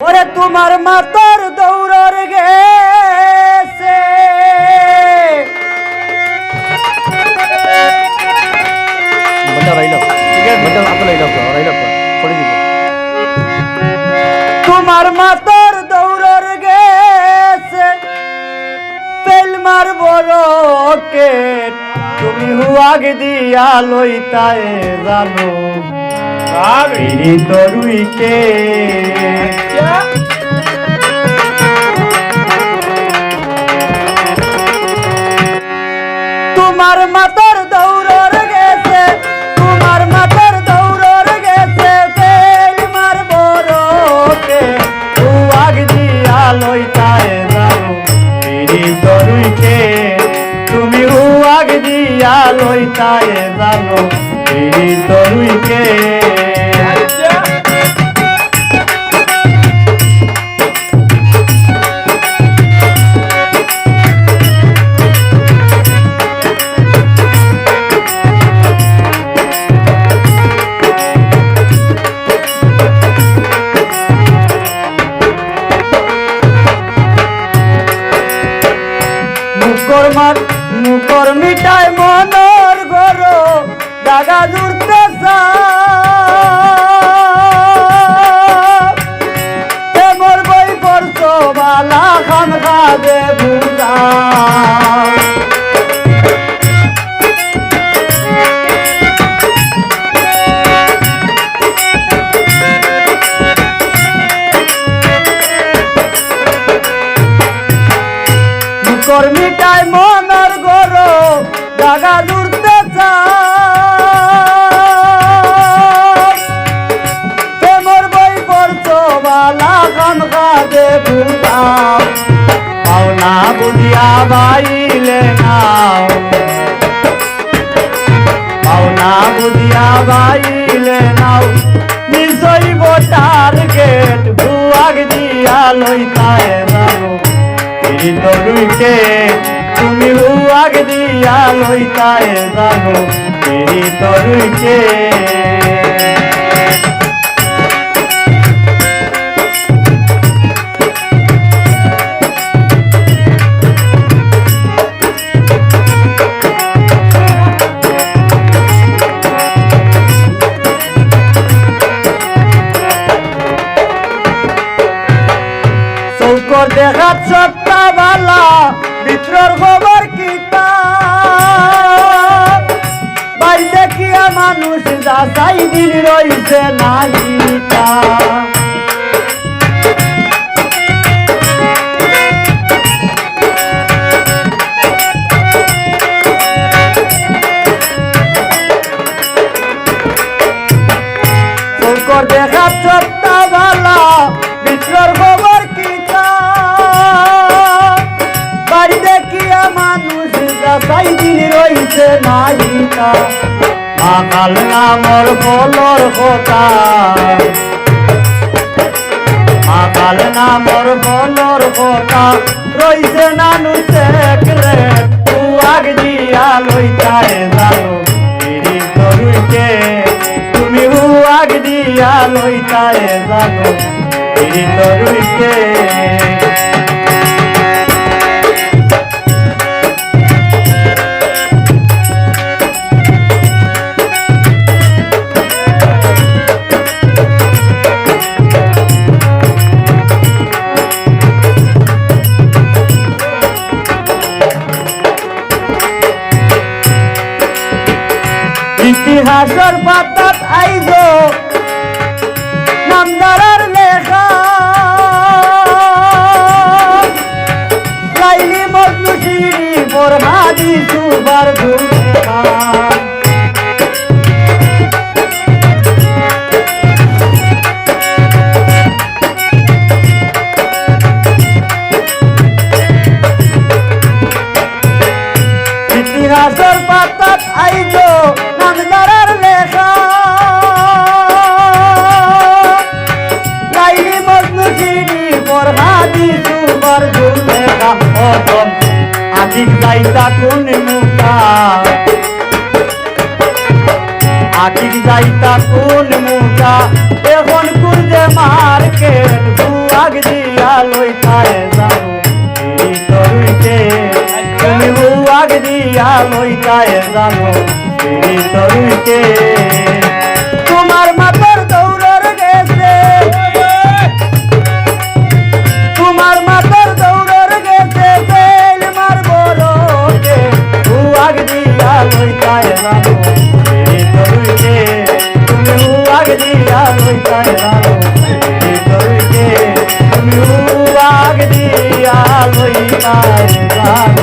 ওরে তোমার মাতার দৌড়র গেছে তোমার মাতার দৌড়র গেছে পেল মার বড়কে তুমি হুয়াগ দিয়া লইতায় জানো কাবেরি তরুইকে তোমার মাতার দৌড়র গেছে তোমার মাতার দৌড়র গেছে পেল মার বড়কে হুয়াগ দিয়া লইতায় জানো কাবেরি তরুইকে তুমি হুয়াগ দিয়া লইতায় জানো কাবেরি তরুইকে মুখর মিটাই মনর ঘর দাগা জুড়তে মোর বই পড়ছো বালা খান খাদে বুঝা মুখর মিটাই মনর ঘর দাগা জুড়তে মোর বই পড়ছো বালা খান খাদে বুঝা পাওনা বুঝিয়া বাইলে নাও পাওনা বুঝিয়া বাইলে নাও নিশ্চয় বোটার গেট ভুয়াগ দিয়া লইতায় জানো কাবেরি তরুইকে তুমি হুয়াগ দিয়া লইতায় জানো কাবেরি তরুইকে চৌকর দেখাত সত্তা বালা ভিতর খবর কিতা বাইরে দেখিয়া মানুষ যাচাই দিন রইছে নাহিতা চৌকর দেখাত সত্তা বালা ভিতর খবর মানুষ যাচাই দিন রইছে নাহিতা মাকাল নামর বলর কথা মাকাল নামর বলর কথা রইছে নানুষ রে হুয়াগ দিয়া লইতায় জানো কাবেরি তরুইকে তুমি হুয়াগ দিয়া লইতায় জানো কাবেরি তরুইকে ইতিহাসের পাতাত আইজো নামদারার লেখা লাইলি মজনু শিরি বরহাদি সুবার দুলেখা ইতিহাসের পাতাত আইজো নামদারার লেখা লাইলি মজনু শিরি বরহাদি সুবার দুলেখা অদম আদিক যাইতা কোন মুখা আদিক যাইতা কোন মুখা এখন কুরজে মার্কেট আগ দিয়া লইতায় জানো এই তরুইকে তুমি আগ দিয়া লইতায় জানো এই তরুইকে তোমার মাথার দৌড়র গেছে তোমার মাথার দৌড়র গেছে তেল মারবো লোকে আগ দিয়া লইতায় জানো এই তরুইকে তুমি আগ দিয়া লইতায় জানো এই তরুইকে তুমি আগ দিয়া লইতায় জানো